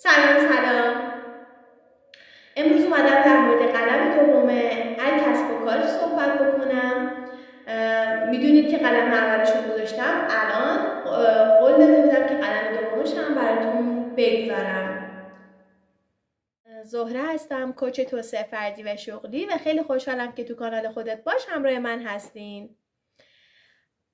سلام. امروز اومدم در مورد قدم دوم کسب و کار صحبت بکنم. میدونید که قدم اولش رو گذاشتم، الان قول داده بودم که قدم دومش هم براتون بگذارم. زهره هستم، کوچ توسعه فردی و شغلی و خیلی خوشحالم که تو کانال خودت باش همراه من هستین.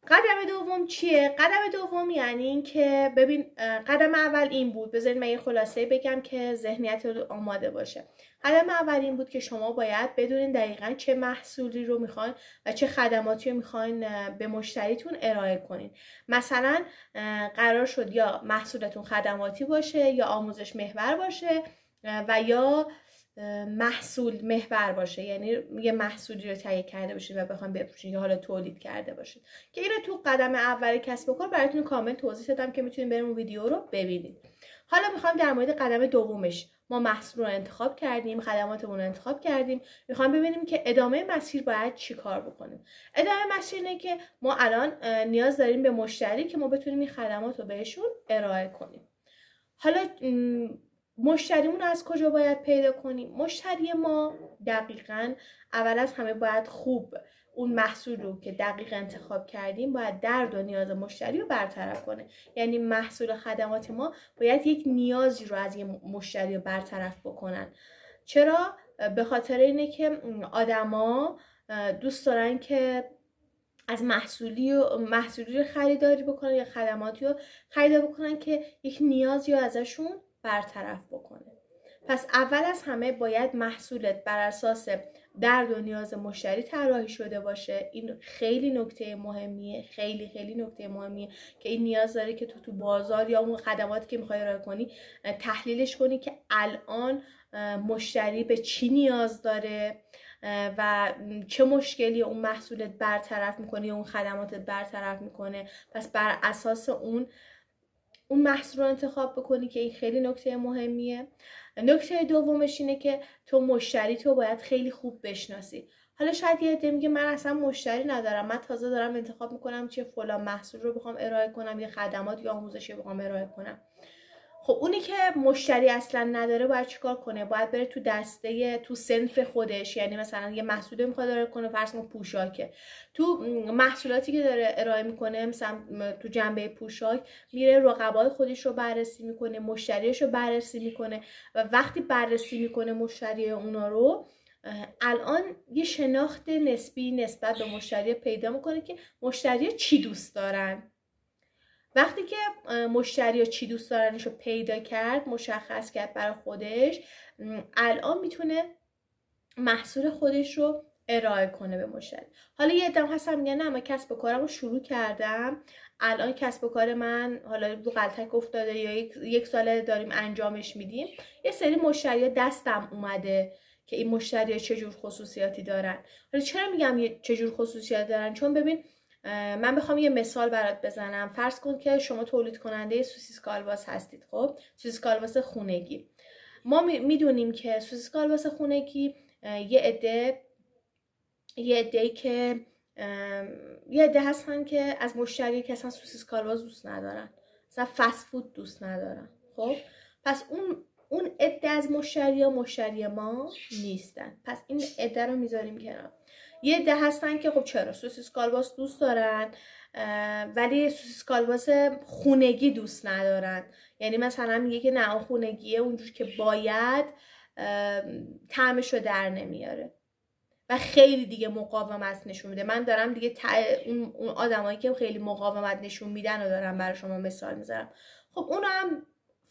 قدم دوم چیه؟ قدم دوم یعنی این که ببین، قدم اول این بود، بذارید من یه خلاصه بگم که ذهنیت آماده باشه. قدم اول این بود که شما باید بدونین دقیقاً چه محصولی رو میخواین و چه خدماتی رو میخواین به مشتریتون ارائه کنین. مثلا قرار شد یا محصولتون خدماتی باشه یا آموزش محور باشه و یا محصول محور باشه، یعنی یه محصولی رو تهیه کرده باشید و بخواید بفروشین یا حالا تولید کرده باشید، که اینو تو قدم اول کسب و کار براتون کامل توضیح دادم که میتونید بریم اون ویدیو رو ببینید. حالا میخوام در مورد قدم دومش، ما محصول رو انتخاب کردیم، خدماتمون رو انتخاب کردیم، میخوام ببینیم که ادامه مسیر باید چی کار بکنیم. ادامه مسیر اینه که ما الان نیاز داریم به مشتری که ما بتونیم این خدمات رو بهشون ارائه کنیم. حالا مشتریمون از کجا باید پیدا کنیم؟ مشتری ما دقیقاً اول از همه باید خوب اون محصول رو که دقیق انتخاب کردیم باید درد و نیاز مشتری رو برطرف کنه. یعنی محصول و خدمات ما باید یک نیازی رو از یه مشتری رو برطرف بکنن. چرا؟ به خاطر اینه که آدما دوست دارن که از محصولی رو خریداری بکنن یا خدماتی رو خریداری بکنن که یک نیازی رو ازشون برطرف بکنه. پس اول از همه باید محصولت بر اساس درد و نیاز مشتری طراحی شده باشه. این خیلی نکته مهمیه، خیلی نکته مهمیه که این نیاز داره که تو بازار یا اون خدماتی که میخوای ارائه کنی تحلیلش کنی که الان مشتری به چی نیاز داره و چه مشکلی اون محصولت برطرف میکنه یا اون خدماتت برطرف میکنه. پس بر اساس اون محصول رو انتخاب بکنی که این خیلی نکته مهمیه. نکته دومش اینه که تو مشتری تو باید خیلی خوب بشناسی. حالا شاید یه عده میگه من اصلا مشتری ندارم، من تازه دارم انتخاب میکنم چه فلان محصول رو بخوام ارائه کنم یا خدمات یا آموزشی بخوام ارائه کنم. خب اونی که مشتری اصلا نداره باید چیکار کنه؟ باید بره تو صنف خودش، یعنی مثلا یه محصولی میخواد ارائه کنه، فرض کن پوشاکه، تو محصولاتی که داره ارائه میکنه مثلا تو جنبه پوشاک میره رقبای خودش رو بررسی میکنه، مشتریش رو بررسی میکنه و وقتی بررسی میکنه مشتری اونا رو، الان یه شناخت نسبی نسبت به مشتری پیدا میکنه که مشتری چی دوست دارن. وقتی که مشتری چی دوست دارنش رو پیدا کرد، مشخص کرد برای خودش، الان میتونه محصول خودش رو ارائه کنه به مشتری. حالا یه عده هستن میگن نه من کسب و کارم رو شروع کردم، الان کسب و کار من حالا رو غلطک افتاده یا یک ساله داریم انجامش میدیم، یه سری مشتری دستم اومده که این مشتری چجور خصوصیاتی دارن. حالا چرا میگم چجور خصوصیاتی دارن؟ چون ببین، من بخوام یه مثال برات بزنم. فرض کن که شما تولید کننده سوسیس کالباس هستید. خب سوسیس کالباس خونگی، ما میدونیم که سوسیس کالباس خونگی یه عده هستن که از مشتری که اصلا سوسیس کالباس دوست ندارن، مثلا فست فود دوست ندارن. خب پس اون عده از مشتری ما نیستن، پس این عده رو میذاریم کنار. یه عده هستن که خب چرا سوسیس کالباس دوست دارن ولی سوسیس کالباس خونگی دوست ندارن، یعنی مثلا میگه که نه خونگیه اونجور که باید طعمش رو در نمیاره و خیلی دیگه مقاومت نشون میده. من دارم دیگه اون آدمایی که خیلی مقاومت نشون میدن رو دارم برای شما مثال میذارم. خب اون هم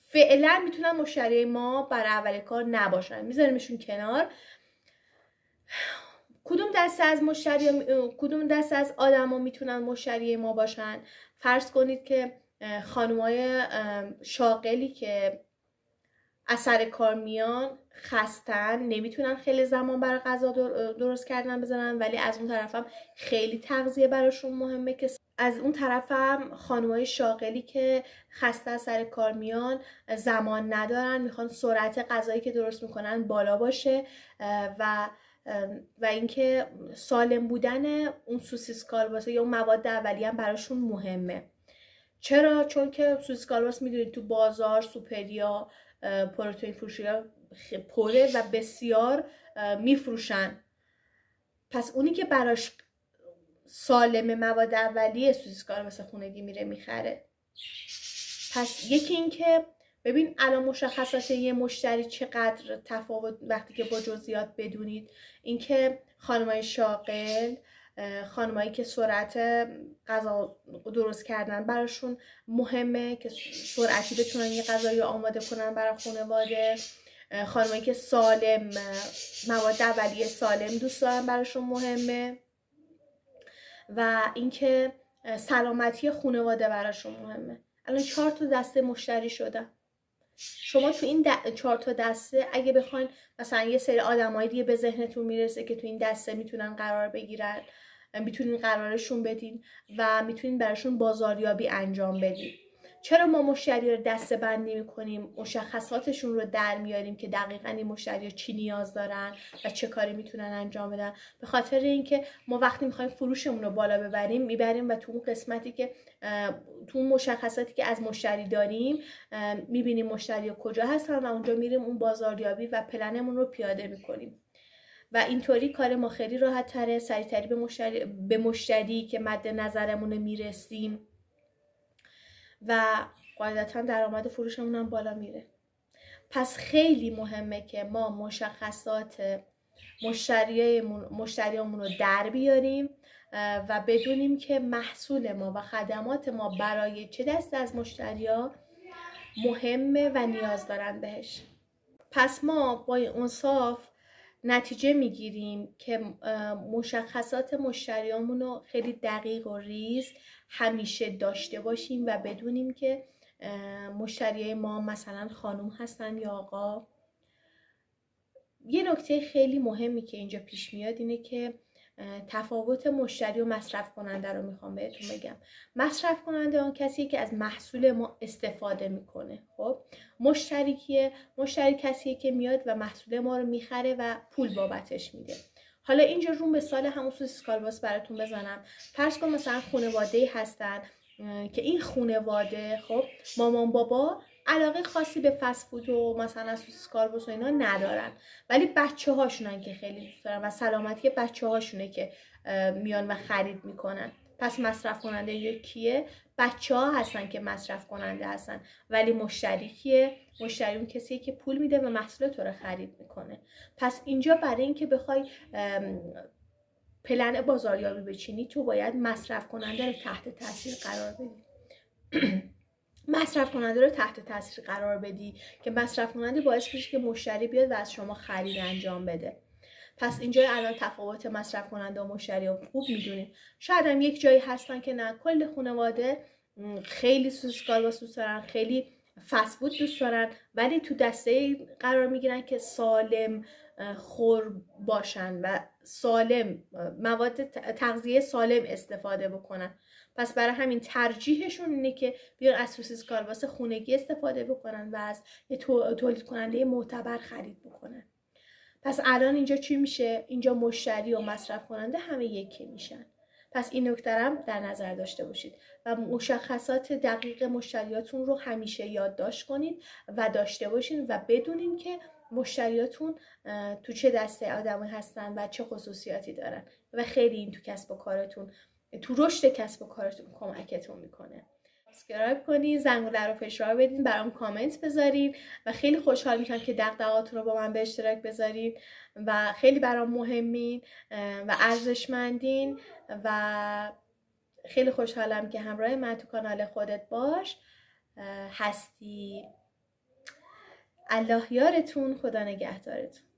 فعلا میتونن مشتری ما برای اول کار نباشن، میذاریمشون کنار. کدوم دسته از آدما میتونن مشتری ما باشن؟ فرض کنید که خانمای شاغلی که از سر کار میان، خستن، نمیتونن خیلی زمان برای غذا درست کردن بزنن، ولی از اون طرفم خیلی تغذیه براشون مهمه. که از اون طرفم خانمای شاغلی که خسته از سر کار میان، زمان ندارن، میخوان سرعت غذایی که درست میکنن بالا باشه و اینکه سالم بودن اون سوسیس کالباس یا اون مواد اولیه هم براشون مهمه. چرا؟ چون که سوسیس کالباس میدونید تو بازار، سوپریا، پروتئین فروشی ها پره و بسیار میفروشن. پس اونی که براش سالم مواد اولیه سوزیسکار واسه خونگی میره میخره. پس یکی این که ببین الان مشخصات یه مشتری چقدر تفاوت وقتی که با جزئیات بدونید. اینکه خانمای شاغل، خانمایی که سرعت غذا درست کردن براشون مهمه که سرعتی بتونن یه غذایی آماده کنن برای خانواده، خانمایی که سالم، مواد اولیه سالم دوست دارن براشون مهمه، و اینکه سلامتی خانواده براشون مهمه. الان 4 تا دسته مشتری شدن. شما تو این 4 تا دسته اگه بخواین مثلا یه سری آدمای دیگه به ذهنتون میرسه که تو این دسته میتونن قرار بگیرن، میتونین قرارشون بدین و میتونین براشون بازاریابی انجام بدین. چرا ما مشتری رو دسته بندی میکنیم، مشخصاتشون رو در میاریم که دقیقاً این مشتری چی نیاز دارن و چه کاری میتونن انجام بدن؟ به خاطر اینکه ما وقتی میخوایم فروشمون رو بالا ببریم میبریم و تو اون قسمتی که تو اون مشخصاتی که از مشتری داریم میبینیم مشتری کجا هستن و اونجا میریم اون بازاریابی و پلنمون رو پیاده میکنیم و اینطوری کار ما خیلی راحت تره، سریعتری به مشتری که مد نظرمون میرسیم و قاعدتا درآمد فروشمون هم بالا میره. پس خیلی مهمه که ما مشخصات مشتریامون رو در بیاریم و بدونیم که محصول ما و خدمات ما برای چه دسته از مشتریا مهمه و نیاز دارن بهش. پس ما با این انصاف نتیجه میگیریم که مشخصات مشتریامون رو خیلی دقیق و ریز همیشه داشته باشیم و بدونیم که مشتریای ما مثلا خانم هستن یا آقا. یه نکته خیلی مهمی که اینجا پیش میاد اینه که تفاوت مشتری و مصرف کننده رو میخوام بهتون بگم. مصرف کننده اون کسیه که از محصول ما استفاده میکنه. خب مشتری کیه؟ مشتری کسیه که میاد و محصول ما رو میخره و پول بابتش میده. حالا اینجا رو مثال همون سوسیس کالباس براتون بزنم. فرض کن مثلا خانواده‌ای هستن که این خانواده خب مامان بابا علاقه خاصی به فست فود و مثلا سوسیس کالباس و اینا ندارن، ولی بچه هاشونن که خیلی دوست دارن و سلامتی بچه هاشونه که میان و خرید میکنن. پس مصرف کننده اینجا کیه؟ بچه ها هستن که مصرف کننده هستن، ولی مشتری کیه؟ مشتری اون کسیه که پول میده و محصول تو رو خرید میکنه. پس اینجا برای اینکه بخوای پلن بازاریابی بچینی تو باید مصرف کننده رو تحت تاثیر قرار بدی. مصرف کننده رو تحت تاثیر قرار بدی که مصرف کننده باعث بشه که مشتری بیاد و از شما خرید انجام بده. پس اینجا الان تفاوت مصرف کننده و مشتری رو خوب میدونیم. شاید هم یک جایی هستن که نه کل خانواده خیلی سوسیس کالباس دوست دارن، خیلی فست فود دوست دارن، ولی تو دسته قرار میگیرن که سالم خور باشن و سالم مواد تغذیه سالم استفاده بکنن. پس برای همین ترجیحشون اینه که بیان از سوسیس کالباس خونگی استفاده بکنن و از تولید کننده معتبر خرید بکنن. پس الان اینجا چی میشه؟ اینجا مشتری و مصرف کننده همه یکی میشن. پس این نکته هم در نظر داشته باشید و مشخصات دقیق مشتریاتون رو همیشه یادداشت کنید و داشته باشین و بدونین که مشتریاتون تو چه دسته آدمی هستن و چه خصوصیاتی دارن و خیلی این تو کسب و کارتون، تو رشد کسب و کارتون کمکتون میکنه. سابسکرایب کنین، زنگوله رو فشار بدین، برام کامنت بذارین و خیلی خوشحال میشم که دغدغه‌هاتون رو با من به اشتراک بذارین و خیلی برام مهمین و ارزشمندین و خیلی خوشحالم که همراه من تو کانال خودت باش هستی. الله یارتون، خدا نگهدارتون.